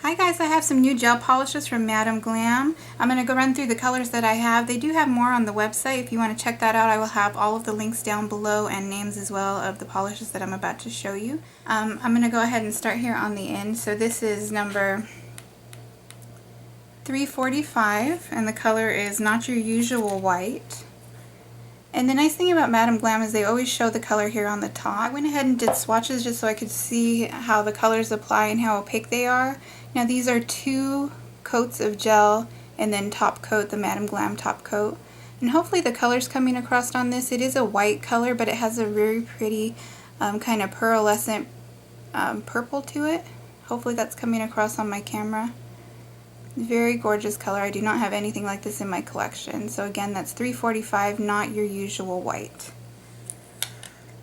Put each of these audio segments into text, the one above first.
Hi guys, I have some new gel polishes from Madam Glam. I'm going to go run through the colors that I have. They do have more on the website. If you want to check that out, I will have all of the links down below and names as well of the polishes that I'm about to show you. I'm going to go ahead and start here on the end. So this is number 345 and the color is Not Your Usual White. And the nice thing about Madam Glam is they always show the color here on the top. I went ahead and did swatches just so I could see how the colors apply and how opaque they are. Now these are 2 coats of gel and then Topcoat, the Madam Glam Topcoat. And hopefully the color's coming across on this. It is a white color, but it has a very pretty kind of pearlescent purple to it. Hopefully that's coming across on my camera. Very gorgeous color. I do not have anything like this in my collection. So again, that's 345, Not Your Usual White.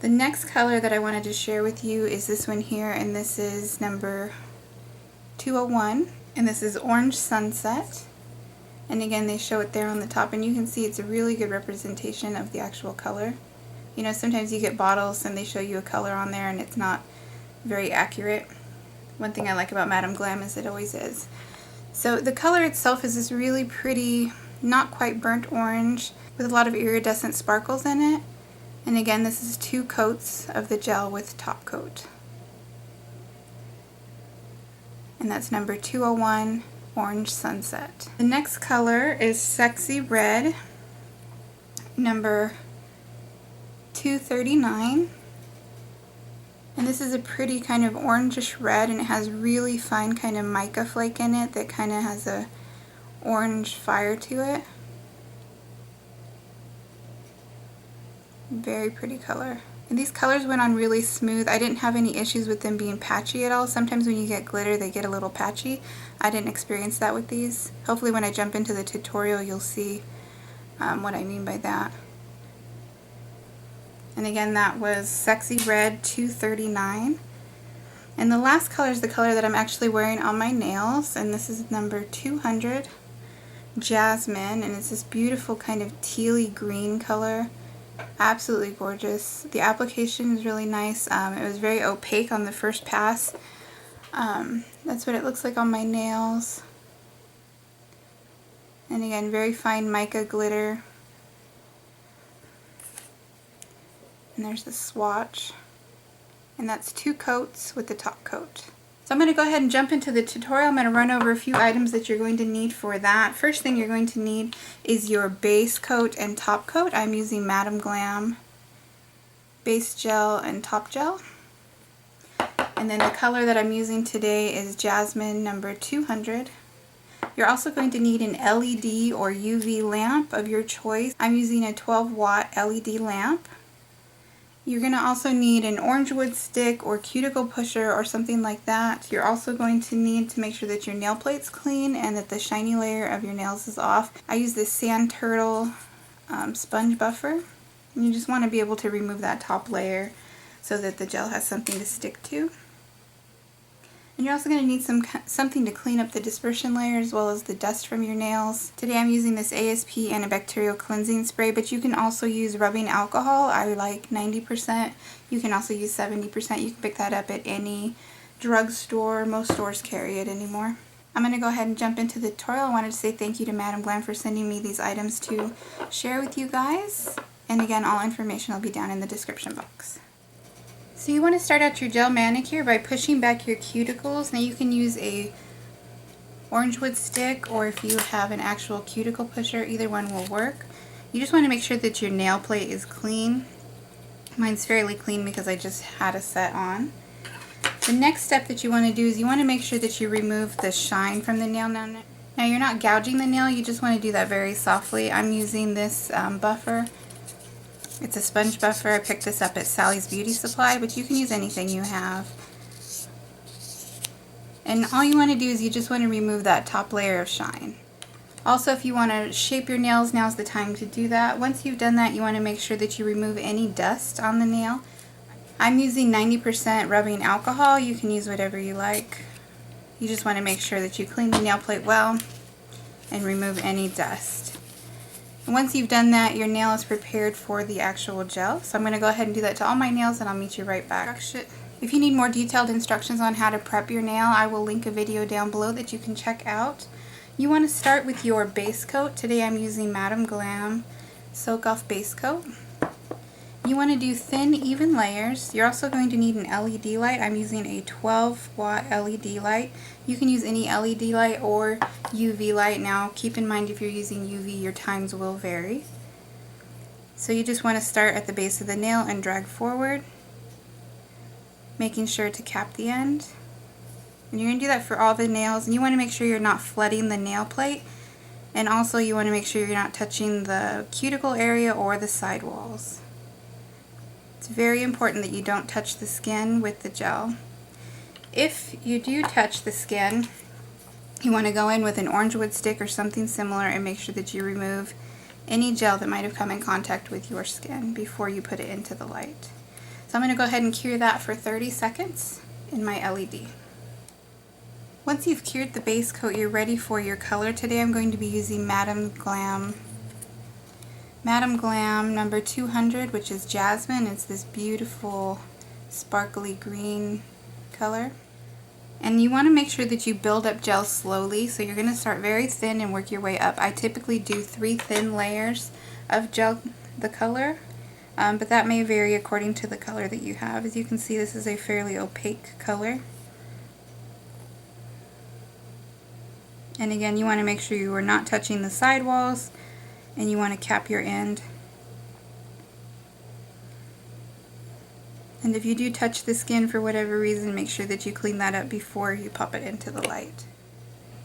The next color that I wanted to share with you is this one here, and this is number 201, and this is Orange Sunset. And again, they show it there on the top, and you can see it's a really good representation of the actual color. You know, sometimes you get bottles and they show you a color on there and it's not very accurate. One thing I like about Madam Glam is it always is. So the color itself is this really pretty, not quite burnt orange with a lot of iridescent sparkles in it. And again, this is 2 coats of the gel with Topcoat. And that's number 201, Orange Sunset. The next color is Sexy Red, number 239. And this is a pretty kind of orangish red, and it has really fine kind of mica flake in it that kind of has a orange fire to it. Very pretty color. And these colors went on really smooth. I didn't have any issues with them being patchy at all. Sometimes when you get glitter they get a little patchy. I didn't experience that with these. Hopefully when I jump into the tutorial you'll see what I mean by that. And again, that was Sexy Red 239. And the last color is the color that I'm actually wearing on my nails, and this is number 200, Jasmine, and it's this beautiful kind of tealy green color. Absolutely gorgeous. The application is really nice. It was very opaque on the first pass. That's what it looks like on my nails. And again, very fine mica glitter. And there's the swatch, and that's 2 coats with the top coat. So I'm going to go ahead and jump into the tutorial. I'm going to run over a few items that you're going to need for that. First thing you're going to need is your base coat and top coat. I'm using Madam Glam base gel and top gel. And then the color that I'm using today is Jasmine number 200. You're also going to need an LED or UV lamp of your choice. I'm using a 12-watt LED lamp. You're going to also need an orange wood stick or cuticle pusher or something like that. You're also going to need to make sure that your nail plate's clean and that the shiny layer of your nails is off. I use this Sand Turtle sponge buffer. And you just want to be able to remove that top layer so that the gel has something to stick to. And you're also going to need something to clean up the dispersion layer as well as the dust from your nails. Today I'm using this ASP antibacterial cleansing spray, but you can also use rubbing alcohol. I like 90%. You can also use 70%. You can pick that up at any drugstore. Most stores carry it anymore. I'm going to go ahead and jump into the tutorial. I wanted to say thank you to Madam Glam for sending me these items to share with you guys. And again, all information will be down in the description box. So you want to start out your gel manicure by pushing back your cuticles. Now you can use a orange wood stick, or if you have an actual cuticle pusher, either one will work. You just want to make sure that your nail plate is clean. Mine's fairly clean because I just had a set on. The next step that you want to do is you want to make sure that you remove the shine from the nail. Now you're not gouging the nail, you just want to do that very softly. I'm using this buffer. It's a sponge buffer. I picked this up at Sally's Beauty Supply, but you can use anything you have. And all you want to do is you just want to remove that top layer of shine. Also, if you want to shape your nails, now's the time to do that. Once you've done that, you want to make sure that you remove any dust on the nail. I'm using 90% rubbing alcohol. You can use whatever you like. You just want to make sure that you clean the nail plate well and remove any dust. Once you've done that, your nail is prepared for the actual gel. So I'm going to go ahead and do that to all my nails and I'll meet you right back. If you need more detailed instructions on how to prep your nail, I will link a video down below that you can check out. You want to start with your base coat. Today I'm using Madam Glam Soak Off Base Coat. You want to do thin, even layers. You're also going to need an LED light. I'm using a 12-watt LED light. You can use any LED light or UV light. Now keep in mind if you're using UV, your times will vary. So you just want to start at the base of the nail and drag forward, making sure to cap the end. And you're going to do that for all the nails, and you want to make sure you're not flooding the nail plate, and also you want to make sure you're not touching the cuticle area or the side walls. It's very important that you don't touch the skin with the gel. If you do touch the skin, you want to go in with an orange wood stick or something similar and make sure that you remove any gel that might have come in contact with your skin before you put it into the light. So I'm going to go ahead and cure that for 30 seconds in my LED. Once you've cured the base coat, you're ready for your color. Today I'm going to be using Madam Glam number 200, which is Jasmine. It's this beautiful sparkly green color. And you want to make sure that you build up gel slowly, so you're going to start very thin and work your way up. I typically do 3 thin layers of gel, the color. But that may vary according to the color that you have. As you can see, this is a fairly opaque color. And again, you want to make sure you are not touching the side walls, and you want to cap your end. And if you do touch the skin for whatever reason, make sure that you clean that up before you pop it into the light.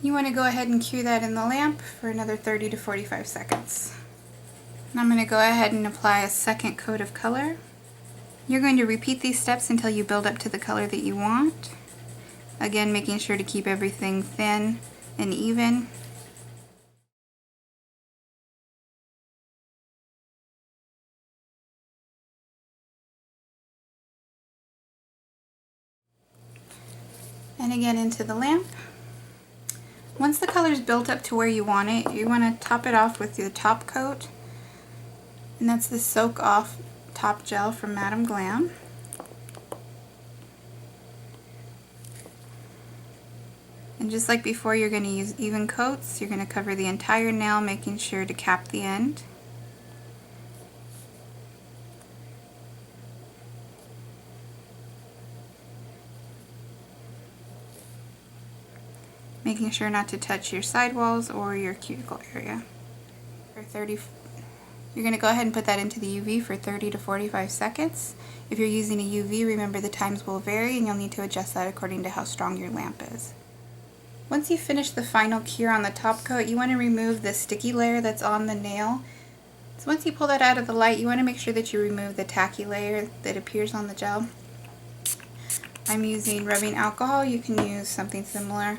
You want to go ahead and cure that in the lamp for another 30 to 45 seconds. And I'm going to go ahead and apply a second coat of color. You're going to repeat these steps until you build up to the color that you want. Again, making sure to keep everything thin and even. And again into the lamp. Once the color's built up to where you want it, you want to top it off with your top coat. And that's the Soak Off Top Gel from Madam Glam. And just like before, you're going to use even coats. You're going to cover the entire nail, making sure to cap the end. Making sure not to touch your side walls or your cuticle area. You're going to go ahead and put that into the UV for 30 to 45 seconds. If you're using a UV, remember the times will vary and you'll need to adjust that according to how strong your lamp is. Once you finish the final cure on the top coat, you want to remove the sticky layer that's on the nail. So once you pull that out of the light, you want to make sure that you remove the tacky layer that appears on the gel. I'm using rubbing alcohol. You can use something similar.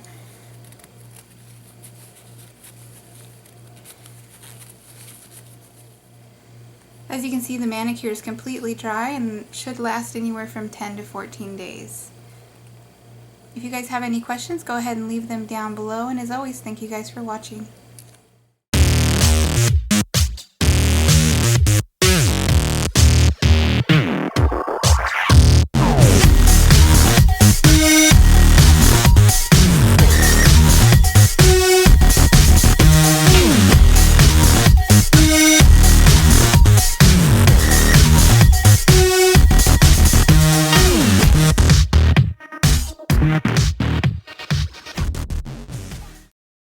As you can see, the manicure is completely dry and should last anywhere from 10 to 14 days. If you guys have any questions, go ahead and leave them down below, and as always, thank you guys for watching.